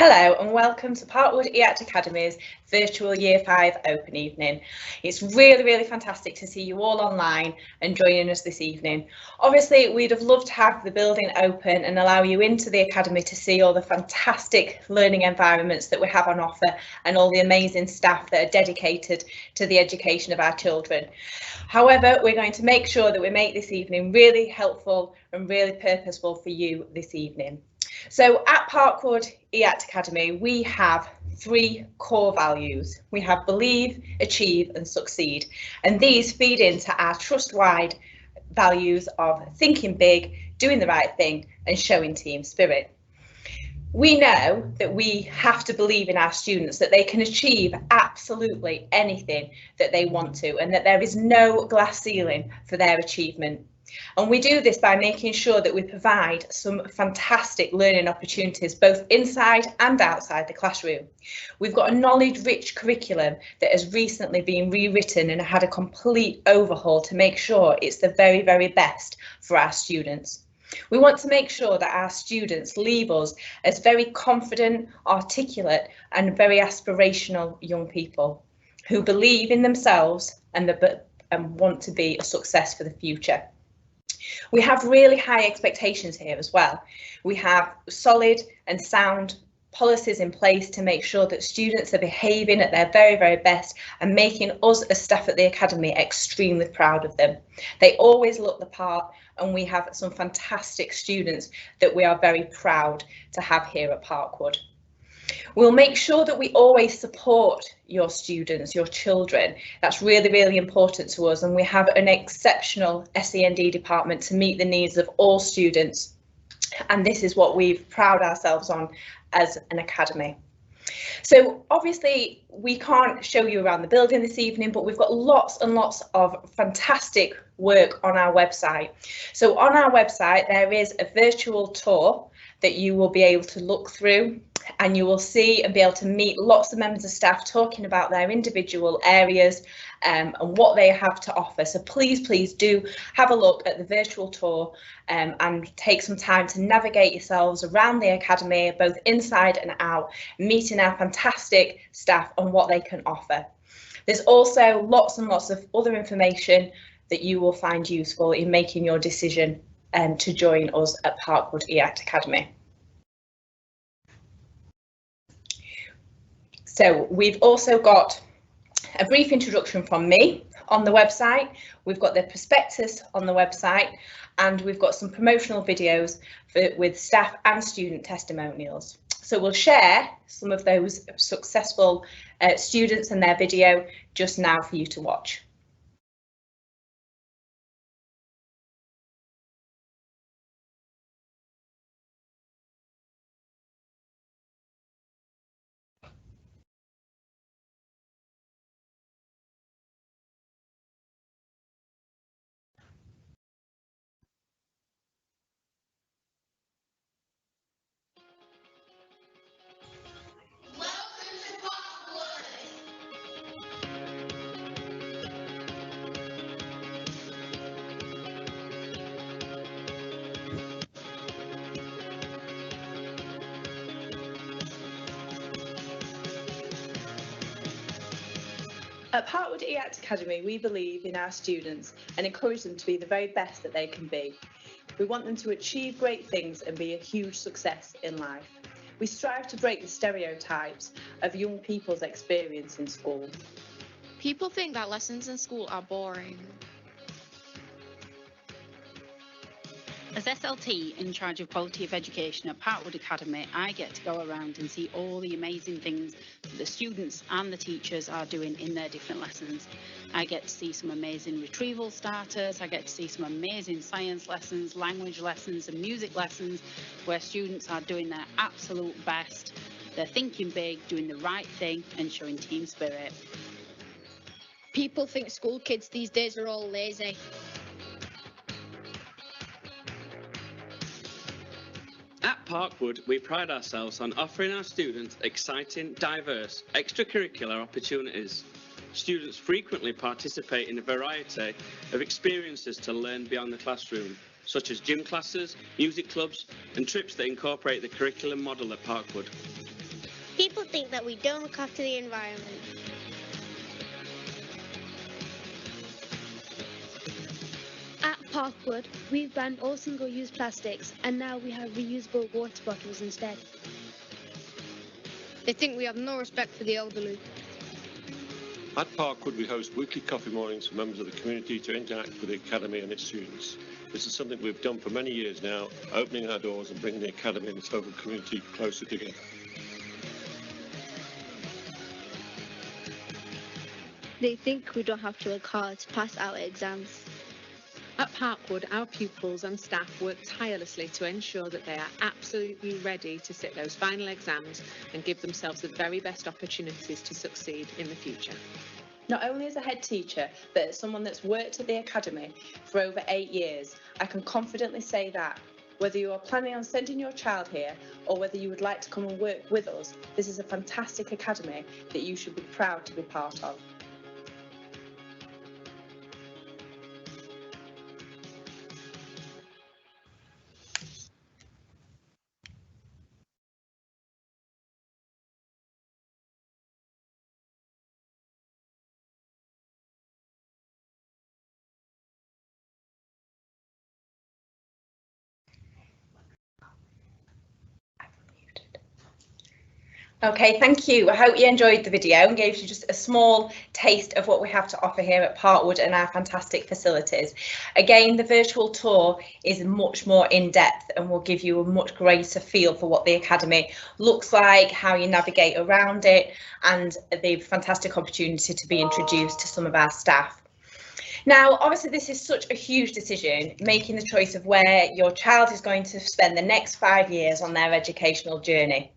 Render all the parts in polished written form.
Hello and welcome to Parkwood E-act Academy's virtual Year 5 open evening. It's really fantastic to see you all online and joining us this evening. Obviously we'd have loved to have the building open and allow you into the Academy to see all the fantastic learning environments that we have on offer and all the amazing staff that are dedicated to the education of our children. However, we're going to make sure that we make this evening really helpful and really purposeful for you this evening. So at Parkwood E-act Academy, we have 3 core values. We have believe, achieve and succeed. And these feed into our trust-wide values of thinking big, doing the right thing and showing team spirit. We know that we have to believe in our students that they can achieve absolutely anything that they want to and that there is no glass ceiling for their achievement. And we do this by making sure that we provide some fantastic learning opportunities both inside and outside the classroom. We've got a knowledge-rich curriculum that has recently been rewritten and had a complete overhaul to make sure it's the very best for our students. We want to make sure that our students leave us as very confident, articulate and very aspirational young people who believe in themselves and want to be a success for the future. We have really high expectations here as well. We have solid and sound policies in place to make sure that students are behaving at their very best and making us as staff at the Academy extremely proud of them. They always look the part and we have some fantastic students that we are very proud to have here at Parkwood. We'll make sure that we always support your students, your children. That's really important to us, and we have an exceptional SEND department to meet the needs of all students. And this is what we've prided ourselves on as an academy. So obviously we can't show you around the building this evening, but we've got lots and lots of fantastic work on our website. So on our website there is a virtual tour that you will be able to look through, and you will see and be able to meet lots of members of staff talking about their individual areas and what they have to offer. So please do have a look at the virtual tour and take some time to navigate yourselves around the Academy, both inside and out, meeting our fantastic staff and what they can offer. There's also lots and lots of other information that you will find useful in making your decision to join us at Parkwood E-act Academy. So we've also got a brief introduction from me on the website. We've got the prospectus on the website, and we've got some promotional videos with staff and student testimonials. So we'll share some of those successful students and their video just now for you to watch. At Parkwood E-act Academy, we believe in our students and encourage them to be the very best that they can be. We want them to achieve great things and be a huge success in life. We strive to break the stereotypes of young people's experience in school. People think that lessons in school are boring. As SLT in charge of quality of education at Parkwood Academy, I get to go around and see all the amazing things that the students and the teachers are doing in their different lessons. I get to see some amazing retrieval starters, I get to see some amazing science lessons, language lessons and music lessons where students are doing their absolute best. They're thinking big, doing the right thing and showing team spirit. People think school kids these days are all lazy. At Parkwood, we pride ourselves on offering our students exciting, diverse, extracurricular opportunities. Students frequently participate in a variety of experiences to learn beyond the classroom, such as gym classes, music clubs, and trips that incorporate the curriculum model at Parkwood. People think that we don't look after the environment. At Parkwood, we've banned all single-use plastics and now we have reusable water bottles instead. They think we have no respect for the elderly. At Parkwood, we host weekly coffee mornings for members of the community to interact with the Academy and its students. This is something we've done for many years now, opening our doors and bringing the Academy and its local community closer together. They think we don't have to work hard to pass our exams. At Parkwood, our pupils and staff work tirelessly to ensure that they are absolutely ready to sit those final exams and give themselves the very best opportunities to succeed in the future. Not only as a head teacher, but as someone that's worked at the Academy for over 8 years, I can confidently say that whether you are planning on sending your child here or whether you would like to come and work with us, this is a fantastic academy that you should be proud to be part of. Okay, thank you. I hope you enjoyed the video and gave you just a small taste of what we have to offer here at Parkwood and our fantastic facilities. Again, the virtual tour is much more in-depth and will give you a much greater feel for what the Academy looks like, how you navigate around it, and the fantastic opportunity to be introduced to some of our staff. Now, obviously, this is such a huge decision, making the choice of where your child is going to spend the next 5 years on their educational journey.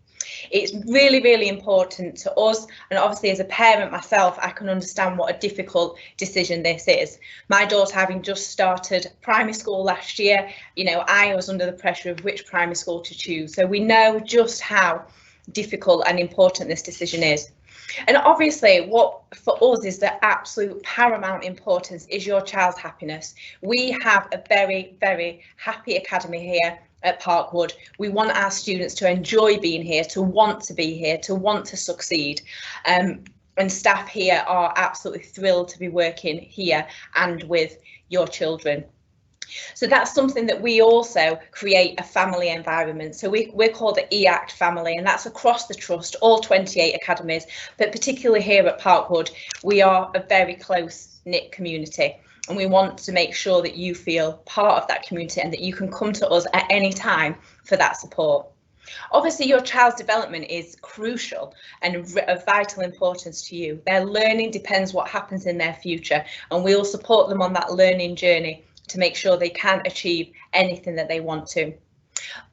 It's really, really important to us, and obviously as a parent myself, I can understand what a difficult decision this is. My daughter having just started primary school last year, you know, I was under the pressure of which primary school to choose. So we know just how difficult and important this decision is. And obviously what for us is the absolute paramount importance is your child's happiness. We have a very, very happy academy here at Parkwood. We want our students to enjoy being here, to want to be here, to want to succeed. And staff here are absolutely thrilled to be working here and with your children. So that's something that we also create a family environment. So we're called the E-act family, and that's across the trust, all 28 academies, but particularly here at Parkwood, we are a very close-knit community. And we want to make sure that you feel part of that community and that you can come to us at any time for that support. Obviously, your child's development is crucial and of vital importance to you. Their learning depends what happens in their future, and we'll support them on that learning journey to make sure they can achieve anything that they want to.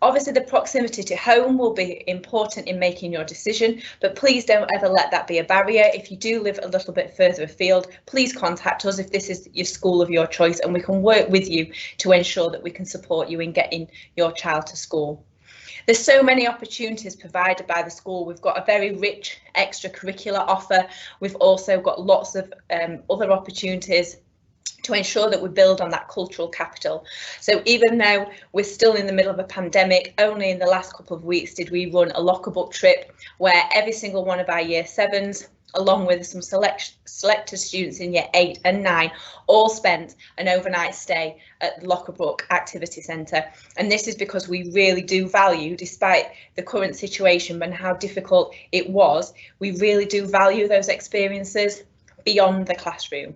Obviously, the proximity to home will be important in making your decision, but please don't ever let that be a barrier. If you do live a little bit further afield, please contact us if this is your school of your choice, and we can work with you to ensure that we can support you in getting your child to school. There's so many opportunities provided by the school. We've got a very rich extracurricular offer. We've also got lots of other opportunities to ensure that we build on that cultural capital. So even though we're still in the middle of a pandemic, only in the last couple of weeks did we run a lock-a-book trip where every single one of our year 7s, along with some selected students in year 8 and 9, all spent an overnight stay at the Lock-a-Book Activity Centre. And this is because we really do value, despite the current situation and how difficult it was, we really do value those experiences beyond the classroom.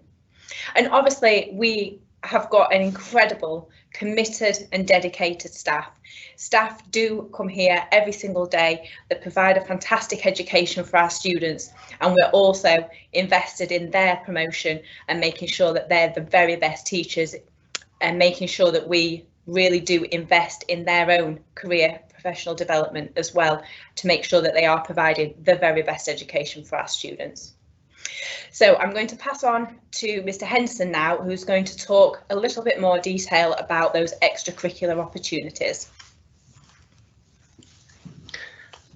And obviously we have got an incredible, committed and dedicated staff. Staff do come here every single day that provide a fantastic education for our students, and we're also invested in their promotion and making sure that they're the very best teachers and making sure that we really do invest in their own career professional development as well to make sure that they are providing the very best education for our students. So I'm going to pass on to Mr. Henderson now, who's going to talk a little bit more detail about those extracurricular opportunities.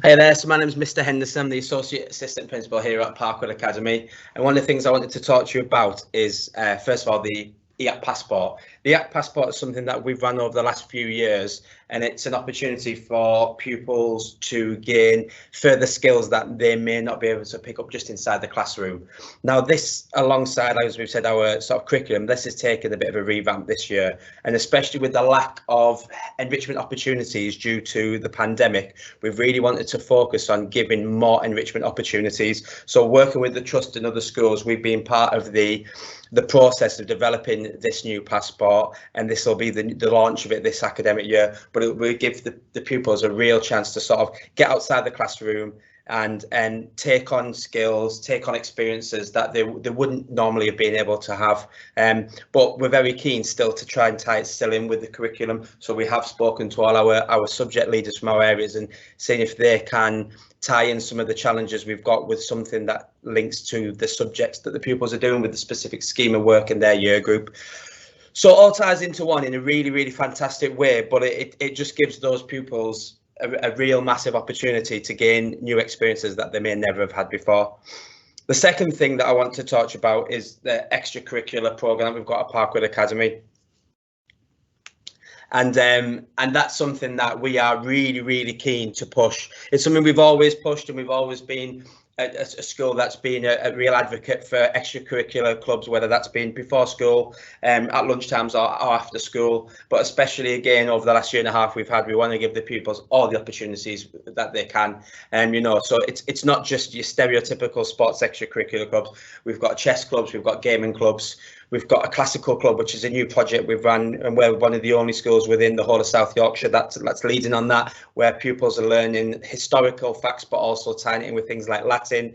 Hey there, so my name is Mr. Henderson. I'm the Associate Assistant Principal here at Parkwood Academy. And one of the things I wanted to talk to you about is, first of all, the E-act passport. The E-act Passport is something that we've run over the last few years, and it's an opportunity for pupils to gain further skills that they may not be able to pick up just inside the classroom. Now, this, alongside, as we've said, our sort of curriculum, this has taken a bit of a revamp this year, and especially with the lack of enrichment opportunities due to the pandemic, we've really wanted to focus on giving more enrichment opportunities. So working with the Trust and other schools, we've been part of the process of developing this new passport, and this will be the launch of it this academic year, but it will give the pupils a real chance to sort of get outside the classroom and take on skills, take on experiences that they wouldn't normally have been able to have. But we're very keen still to try and tie it still in with the curriculum. So we have spoken to all our subject leaders from our areas and seeing if they can tie in some of the challenges we've got with something that links to the subjects that the pupils are doing with the specific scheme of work in their year group. So all ties into one in a really, really fantastic way, but it just gives those pupils a real massive opportunity to gain new experiences that they may never have had before. The second thing that I want to talk about is the extracurricular program we've got at Parkwood Academy. And that's something that we are really, really keen to push. It's something we've always pushed, and we've always been a school that's been a real advocate for extracurricular clubs, whether that's been before school, at lunchtimes or after school. But especially again over the last year and a half we want to give the pupils all the opportunities that they can. You know, so it's not just your stereotypical sports extracurricular clubs. We've got chess clubs, we've got gaming clubs. We've got a classical club, which is a new project we've run, and we're one of the only schools within the whole of South Yorkshire that's leading on that, where pupils are learning historical facts, but also tying it in with things like Latin,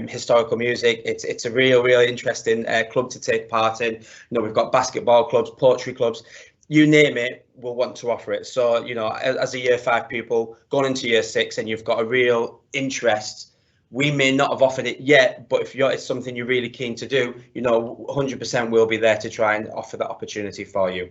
historical music. It's a really interesting club to take part in. You know, we've got basketball clubs, poetry clubs, you name it, we'll want to offer it. So, you know, as a year 5 pupil going into year 6 and you've got a real interest, we may not have offered it yet, but if it's something you're really keen to do, you know, 100% we'll be there to try and offer that opportunity for you.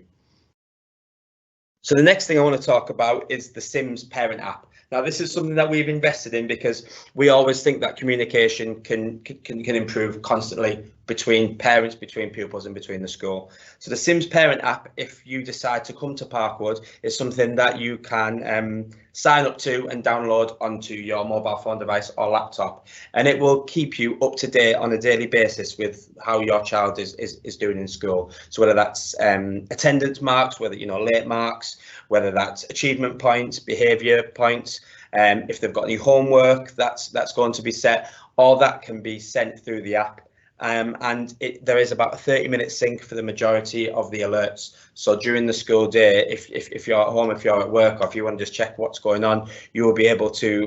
So the next thing I want to talk about is the Sims parent app. Now, this is something that we've invested in because we always think that communication can improve constantly between parents, between pupils and between the school. So the Sims parent app, if you decide to come to Parkwood, is something that you can sign up to and download onto your mobile phone device or laptop, and it will keep you up to date on a daily basis with how your child is doing in school. So whether that's attendance marks, whether, you know, late marks, whether that's achievement points, behaviour points, if they've got any homework that's going to be set, all that can be sent through the app. And there is about a 30-minute sync for the majority of the alerts. So during the school day, if you're at home, if you're at work, or if you want to just check what's going on, you will be able to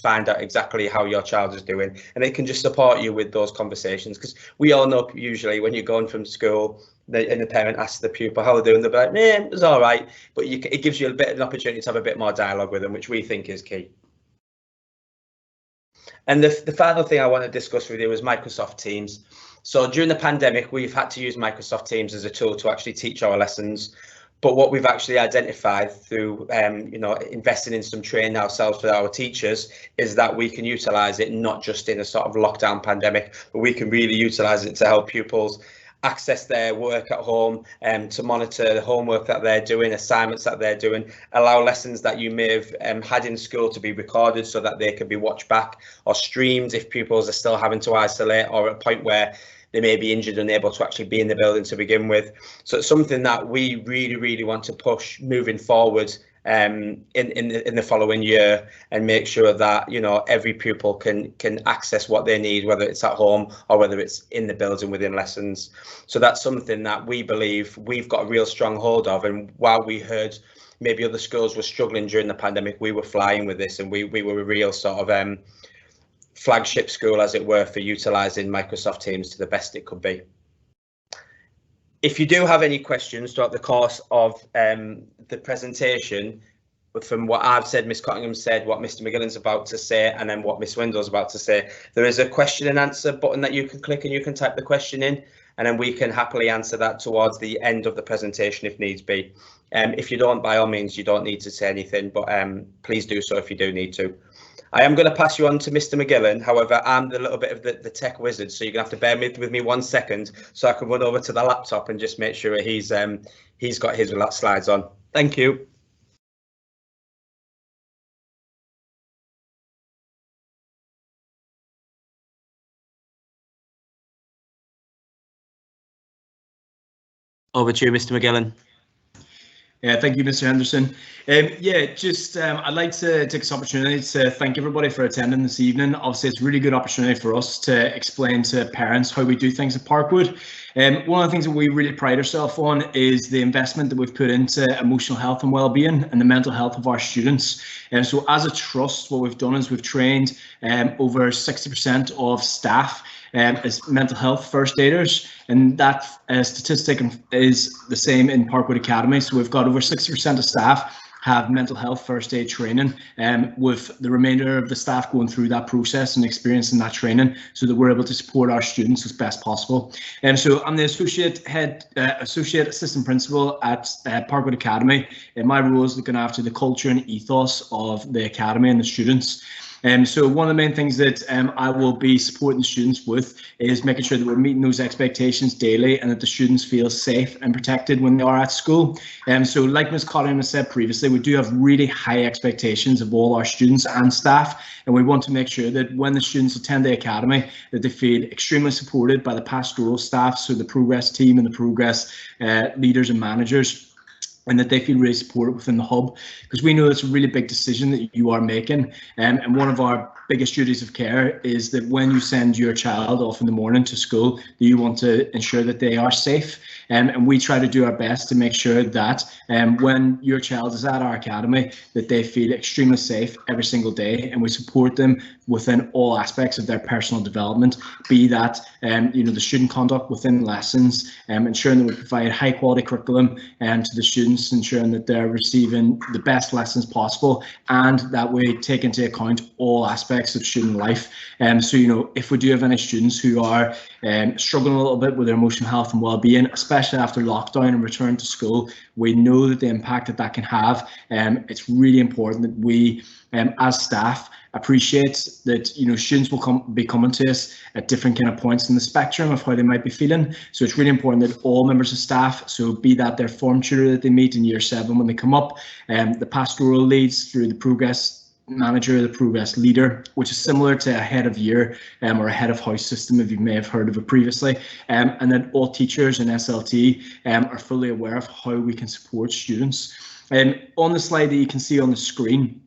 find out exactly how your child is doing, and it can just support you with those conversations. Because we all know usually when you're going from school, and the parent asks the pupil how they're doing, they'll be like, "Man, it was all right," but it gives you a bit of an opportunity to have a bit more dialogue with them, which we think is key. And the final thing I want to discuss with you is Microsoft Teams. So during the pandemic, we've had to use Microsoft Teams as a tool to actually teach our lessons. But what we've actually identified through, you know, investing in some training ourselves with our teachers is that we can utilise it not just in a sort of lockdown pandemic, but we can really utilise it to help pupils access their work at home, to monitor the homework that they're doing, assignments that they're doing, allow lessons that you may have had in school to be recorded so that they can be watched back or streamed if pupils are still having to isolate or at a point where they may be injured and unable to actually be in the building to begin with. So it's something that we really want to push moving forward in the following year, and make sure that, you know, every pupil can access what they need, whether it's at home or whether it's in the building within lessons. So that's something that we believe we've got a real strong hold of, and while we heard maybe other schools were struggling during the pandemic, we were flying with this, and we were a real sort of flagship school, as it were, for utilising Microsoft Teams to the best it could be. If you do have any questions throughout the course of the presentation, from what I've said, Miss Cottingham said, what Mr McGillan's about to say, and then what Miss Windle's about to say, there is a question and answer button that you can click, and you can type the question in, and then we can happily answer that towards the end of the presentation if needs be. If you don't, by all means, you don't need to say anything, but please do so if you do need to. I am going to pass you on to Mr. McGillan. However, I'm the little bit of the tech wizard, so you're going to have to bear with me 1 second so I can run over to the laptop and just make sure he's got his slides on. Thank you. Over to you, Mr. McGillan. Yeah, thank you, Mr. Henderson. I'd like to take this opportunity to thank everybody for attending this evening. Obviously, it's a really good opportunity for us to explain to parents how we do things at Parkwood. One of the things that we really pride ourselves on is the investment that we've put into emotional health and well-being and the mental health of our students. And so as a trust, what we've done is we've trained over 60% of staff as mental health first aiders, and that statistic is the same in Parkwood Academy. So we've got over 60% of staff have mental health first aid training, with the remainder of the staff going through that process and experiencing that training so that we're able to support our students as best possible. So I'm the associate assistant principal at Parkwood Academy, and my role is looking after the culture and ethos of the academy and the students. So one of the main things that I will be supporting students with is making sure that we're meeting those expectations daily and that the students feel safe and protected when they are at school. So like Ms Cottingham has said previously, we do have really high expectations of all our students and staff, and we want to make sure that when the students attend the academy that they feel extremely supported by the pastoral staff, so the progress team and the progress leaders and managers, and that they feel really supported within the hub, because we know it's a really big decision that you are making. And one of our biggest duties of care is that when you send your child off in the morning to school, that you want to ensure that they are safe. And we try to do our best to make sure that when your child is at our academy, that they feel extremely safe every single day, and we support them within all aspects of their personal development, be that the student conduct within lessons, ensuring that we provide high quality curriculum to the students, ensuring that they're receiving the best lessons possible, and that we take into account all aspects of student life. So if we do have any students who are struggling a little bit with their emotional health and well-being, especially after lockdown and return to school, we know that the impact that can have. It's really important that we as staff appreciate that students will be coming to us at different kind of points in the spectrum of how they might be feeling. So it's really important that all members of staff, so be that their form tutor that they meet in year 7 when they come up, the pastoral leads through the progress manager, the progress leader, which is similar to a head of year or a head of house system, if you may have heard of it previously, and then all teachers and SLT are fully aware of how we can support students. On the slide that you can see on the screen,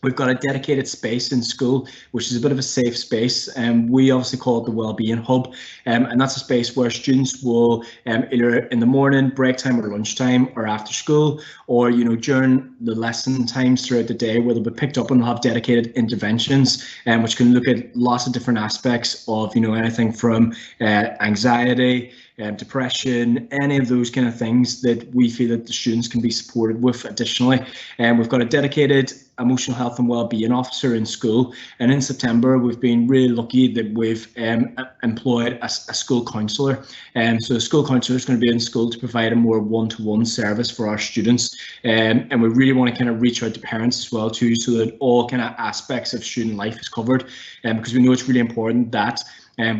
we've got a dedicated space in school, which is a bit of a safe space, and we obviously call it the Wellbeing Hub, and that's a space where students will either in the morning, break time or lunchtime, or after school, or during the lesson times throughout the day, where they'll be picked up and they'll have dedicated interventions, which can look at lots of different aspects of anything from anxiety, depression, any of those kind of things that we feel that the students can be supported with additionally. And we've got a dedicated emotional health and well-being officer in school, and in September we've been really lucky that we've employed a school counsellor, so the school counsellor is going to be in school to provide a more one-to-one service for our students, and we really want to kind of reach out to parents as well too, so that all kind of aspects of student life is covered, because we know it's really important that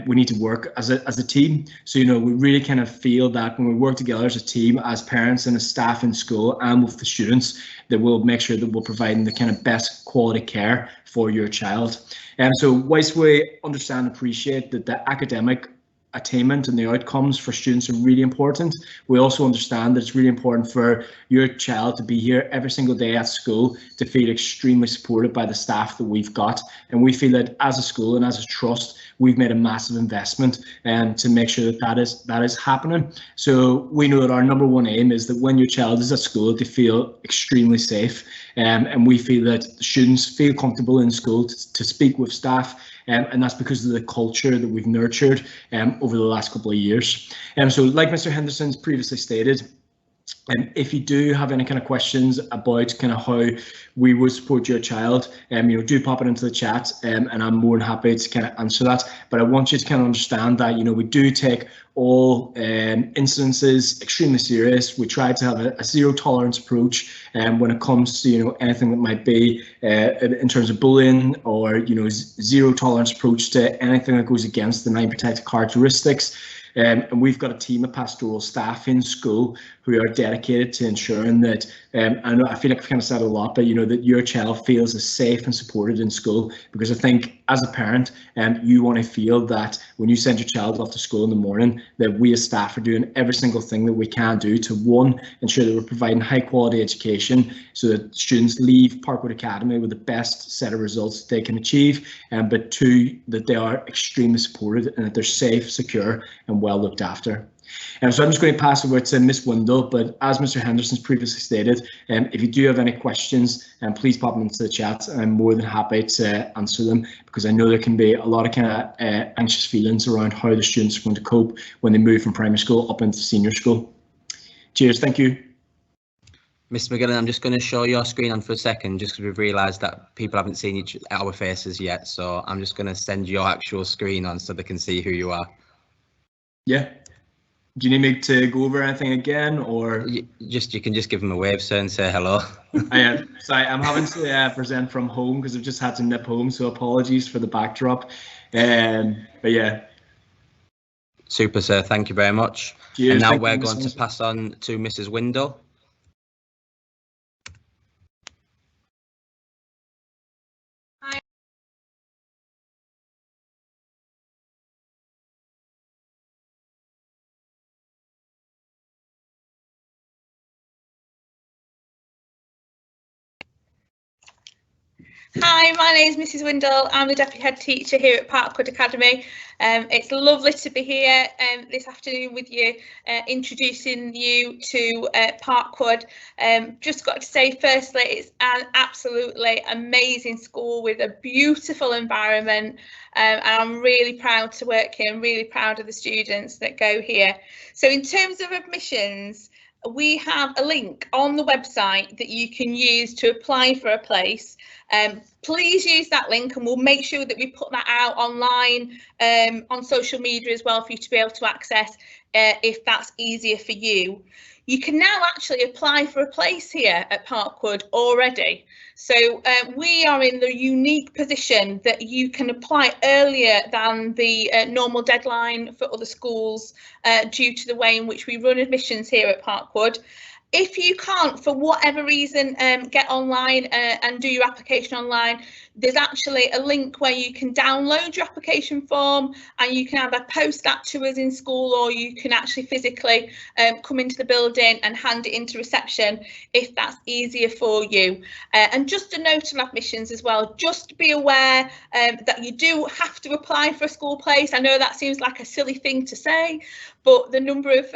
we need to work as a team. So we really kind of feel that when we work together as a team, as parents and as staff in school and with the students, that we'll make sure that we're providing the kind of best quality care for your child. And so whilst we understand and appreciate that the academic attainment and the outcomes for students are really important, we also understand that it's really important for your child to be here every single day at school, to feel extremely supported by the staff that we've got. And we feel that as a school and as a trust, we've made a massive investment to make sure that is happening. So we know that our number one aim is that when your child is at school, they feel extremely safe, and we feel that students feel comfortable in school to speak with staff, and that's because of the culture that we've nurtured over the last couple of years. So like Mr. Henderson's previously stated, If you do have any kind of questions about kind of how we would support your child, you know, do pop it into the chat, and I'm more than happy to kind of answer that. But I want you to kind of understand that, you know, we do take all incidences extremely serious. We try to have a zero tolerance approach when it comes to, you know, anything that might be in terms of bullying, or, you know, zero tolerance approach to anything that goes against the 9 protected characteristics. And we've got a team of pastoral staff in school who are dedicated to ensuring that, I know I feel like I've kind of said a lot, but you know, that your child feels as safe and supported in school, because I think as a parent, you want to feel that when you send your child off to school in the morning, that we as staff are doing every single thing that we can do to, one, ensure that we're providing high quality education so that students leave Parkwood Academy with the best set of results they can achieve, but two, that they are extremely supported and that they're safe, secure and well looked after. So I'm just going to pass over to Miss Windle, but as Mr. Henderson's previously stated, if you do have any questions, please pop them into the chat, and I'm more than happy to answer them, because I know there can be a lot of kind of anxious feelings around how the students are going to cope when they move from primary school up into senior school. Cheers, thank you. Mr. McGillan, I'm just going to show your screen on for a second, just because we've realised that people haven't seen our faces yet, so I'm just going to send your actual screen on so they can see who you are. Yeah. Do you need me to go over anything again, or you can just give them a wave, sir, and say hello? Sorry, I'm having to present from home because I've just had to nip home, so apologies for the backdrop. But yeah. Super, sir. Thank you very much. Cheers, and now we're going to pass on to Mrs. Windle. Hi, my name is Mrs. Windle. I'm the Deputy Head Teacher here at Parkwood Academy. It's lovely to be here this afternoon with you, introducing you to Parkwood. Just got to say, firstly, it's an absolutely amazing school with a beautiful environment, and I'm really proud to work here. I'm really proud of the students that go here. So in terms of admissions, we have a link on the website that you can use to apply for a place. Please use that link, and we'll make sure that we put that out online on social media as well for you to be able to access if that's easier for you. You can now actually apply for a place here at Parkwood already. So we are in the unique position that you can apply earlier than the normal deadline for other schools due to the way in which we run admissions here at Parkwood. If you can't, for whatever reason, get online and do your application online, there's actually a link where you can download your application form, and you can either post that to us in school, or you can actually physically come into the building and hand it into reception if that's easier for you. And just a note on admissions as well, just be aware that you do have to apply for a school place. I know that seems like a silly thing to say, but the number of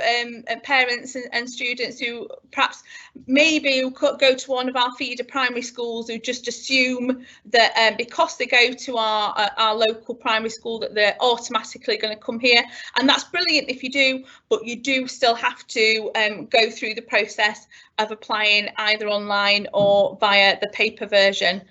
parents and students who perhaps maybe go to one of our feeder primary schools who just assume that because they go to our local primary school that they're automatically going to come here, and that's brilliant if you do, but you do still have to go through the process of applying either online or via the paper version.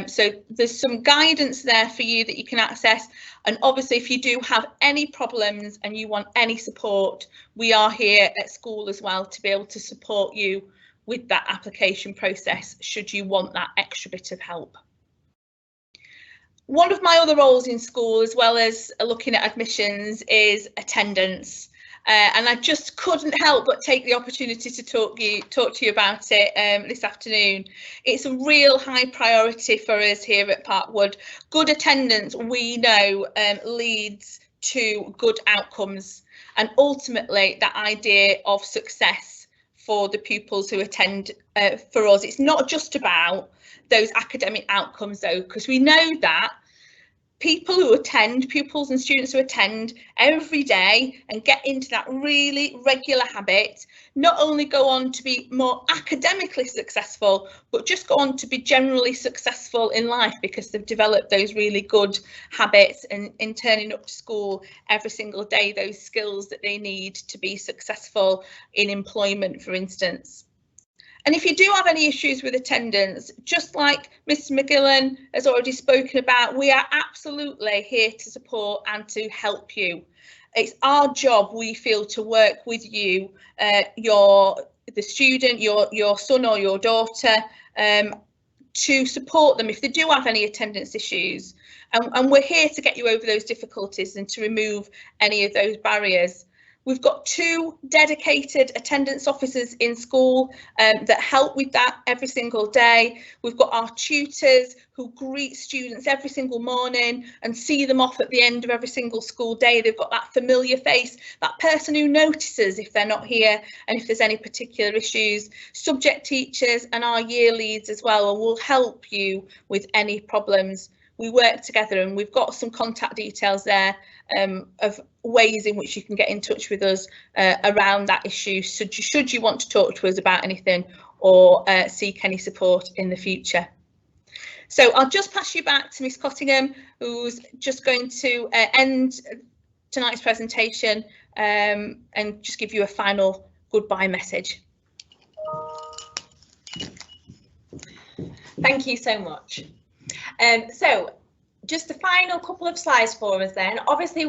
So there's some guidance there for you that you can access, and obviously if you do have any problems and you want any support, we are here at school as well to be able to support you with that application process should you want that extra bit of help. One of my other roles in school, as well as looking at admissions, is attendance. And I just couldn't help but take the opportunity to talk to you about it this afternoon. It's a real high priority for us here at Parkwood. Good attendance, we know, leads to good outcomes, and ultimately that idea of success for the pupils who attend for us. It's not just about those academic outcomes though, because we know that pupils and students who attend every day and get into that really regular habit, not only go on to be more academically successful, but just go on to be generally successful in life because they've developed those really good habits and in turning up to school every single day, those skills that they need to be successful in employment, for instance. And if you do have any issues with attendance, just like Mr McGillan has already spoken about, we are absolutely here to support and to help you. It's our job, we feel, to work with you, the student, your son or your daughter, to support them if they do have any attendance issues. And we're here to get you over those difficulties and to remove any of those barriers. We've got 2 dedicated attendance officers in school that help with that every single day. We've got our tutors who greet students every single morning and see them off at the end of every single school day. They've got that familiar face, that person who notices if they're not here and if there's any particular issues. Subject teachers and our year leads as well will help you with any problems. We work together and we've got some contact details there of ways in which you can get in touch with us around that issue should you want to talk to us about anything or seek any support in the future. So I'll just pass you back to Miss Cottingham, who's just going to end tonight's presentation and just give you a final goodbye message. Thank you so much. So just a final couple of slides for us then. Obviously,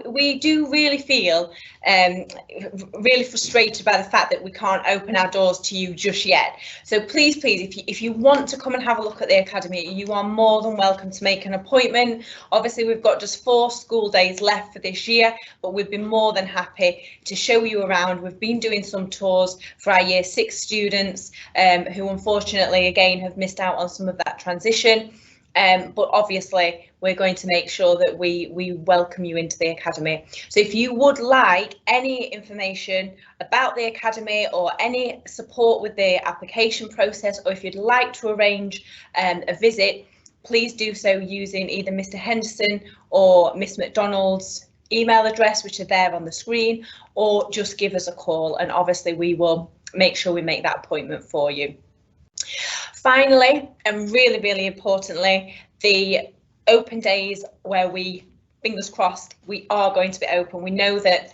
we do really feel really frustrated by the fact that we can't open our doors to you just yet. So please, if you want to come and have a look at the Academy, you are more than welcome to make an appointment. Obviously, we've got just 4 school days left for this year, but we'd be more than happy to show you around. We've been doing some tours for our Year 6 students who unfortunately, again, have missed out on some of that transition. But obviously we're going to make sure that we welcome you into the Academy. So if you would like any information about the Academy or any support with the application process, or if you'd like to arrange a visit, please do so using either Mr Henderson or Miss McDonald's email address, which are there on the screen, or just give us a call and obviously we will make sure we make that appointment for you. Finally, and really, really importantly, the open days where we, fingers crossed, we are going to be open. We know that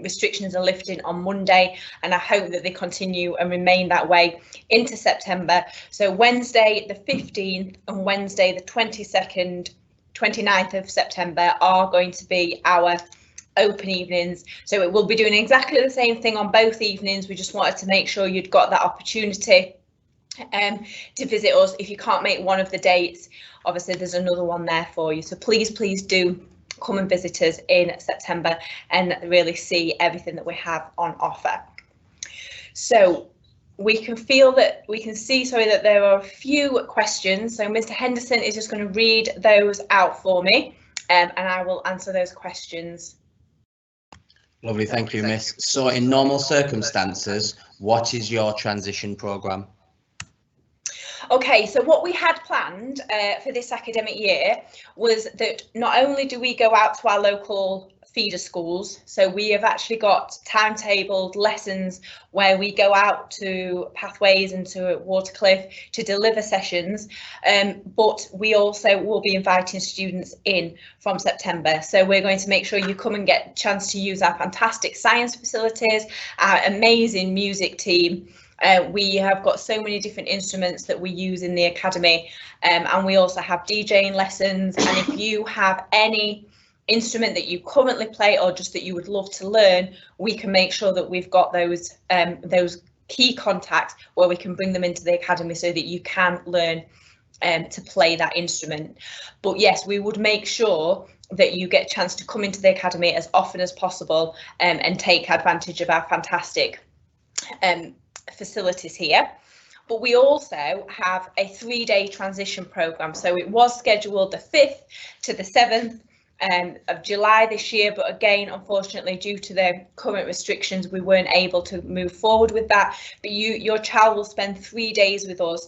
restrictions are lifting on Monday, and I hope that they continue and remain that way into September. So Wednesday the 15th and Wednesday the 29th of September are going to be our open evenings. So it will be doing exactly the same thing on both evenings. We just wanted to make sure you'd got that opportunity to visit us. If you can't make one of the dates, obviously there's another one there for you. So please do come and visit us in September and really see everything that we have on offer. So we can see that there are a few questions. So Mr Henderson is just going to read those out for me and I will answer those questions. Lovely, thank you, Miss. So in normal circumstances, what is your transition programme? Okay, so what we had planned for this academic year was that not only do we go out to our local feeder schools, so we have actually got timetabled lessons where we go out to Pathways and to Watercliff to deliver sessions, but we also will be inviting students in from September. So we're going to make sure you come and get a chance to use our fantastic science facilities, our amazing music team. We have got so many different instruments that we use in the Academy, and we also have DJing lessons. And if you have any instrument that you currently play or just that you would love to learn, we can make sure that we've got those key contacts where we can bring them into the Academy so that you can learn to play that instrument. But yes, we would make sure that you get a chance to come into the Academy as often as possible and take advantage of our fantastic facilities here. But we also have a 3-day transition programme. So it was scheduled the 5th to the 7th of July this year, but again, unfortunately, due to the current restrictions, we weren't able to move forward with that. But your child will spend 3 days with us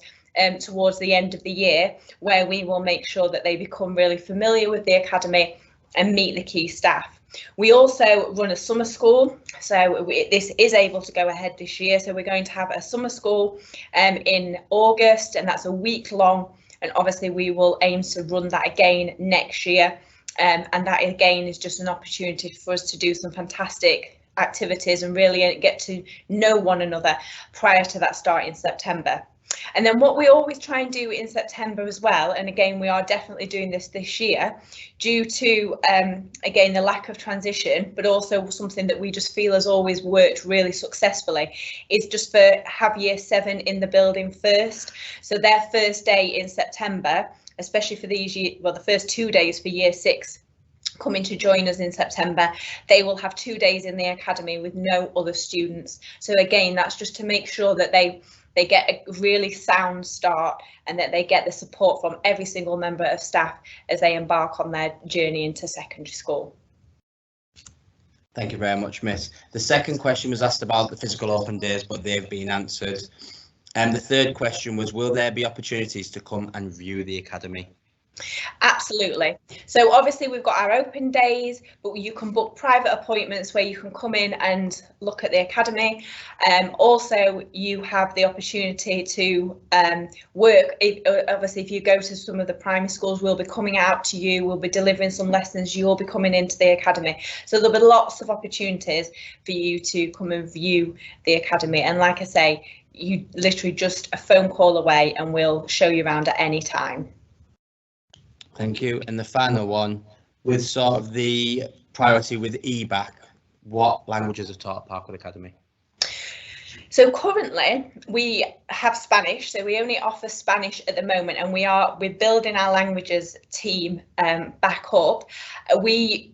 towards the end of the year, where we will make sure that they become really familiar with the academy and meet the key staff. We also run a summer school, so this is able to go ahead this year. So we're going to have a summer school in August, and that's a week long, and obviously we will aim to run that again next year. And that again is just an opportunity for us to do some fantastic activities and really get to know one another prior to that start in September. And then what we always try and do in September as well, and again we are definitely doing this year due to again the lack of transition, but also something that we just feel has always worked really successfully, is just have year 7 in the building first. So their first day in September, especially for these the first 2 days for year 6 coming to join us in September, they will have 2 days in the academy with no other students. So again, that's just to make sure that they get a really sound start and that they get the support from every single member of staff as they embark on their journey into secondary school. Thank you very much, Miss. The second question was asked about the physical open days, but they've been answered. And the third question was, will there be opportunities to come and view the academy? Absolutely. So obviously we've got our open days, but you can book private appointments where you can come in and look at the academy. Also, you have the opportunity to work. Obviously, if you go to some of the primary schools, we'll be coming out to you, we'll be delivering some lessons, you'll be coming into the academy. So there'll be lots of opportunities for you to come and view the academy. And like I say, you literally just a phone call away and we'll show you around at any time. Thank you. And the final one, with sort of the priority with EBAC, what languages are taught at Parkwood Academy? So currently we have Spanish, so we only offer Spanish at the moment, and we're building our languages team back up. We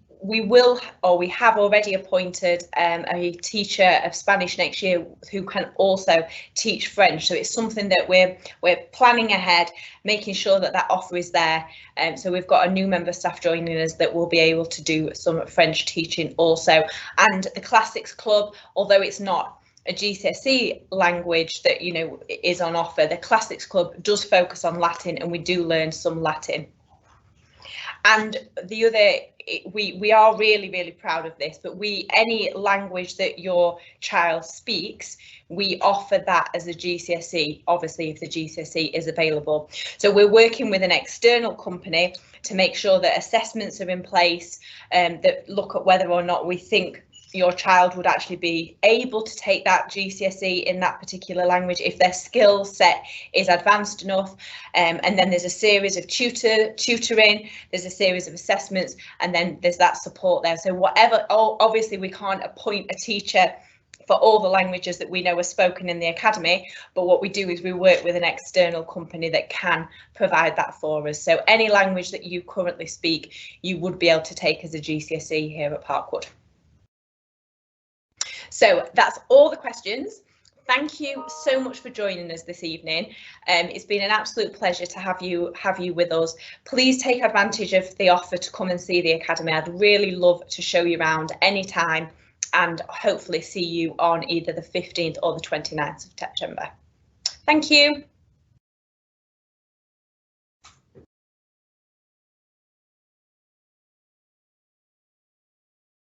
have already appointed a teacher of Spanish next year who can also teach French. So it's something that we're planning ahead, making sure that that offer is there. So we've got a new member of staff joining us that will be able to do some French teaching also. And the Classics Club, although it's not a GCSE language that is on offer, the Classics Club does focus on Latin, and we do learn some Latin. And the other, we are really proud of this, but any language that your child speaks, we offer that as a GCSE, obviously if the GCSE is available. So we're working with an external company to make sure that assessments are in place that look at whether or not we think your child would actually be able to take that GCSE in that particular language if their skill set is advanced enough. And then there's a series of tutoring, there's a series of assessments, and then there's that support there. So obviously we can't appoint a teacher for all the languages that we know are spoken in the academy, but what we do is we work with an external company that can provide that for us. So any language that you currently speak, you would be able to take as a GCSE here at Parkwood. So that's all the questions. Thank you so much for joining us this evening. It's been an absolute pleasure to have you with us. Please take advantage of the offer to come and see the academy. I'd really love to show you around anytime and hopefully see you on either the 15th or the 29th of September. Thank you.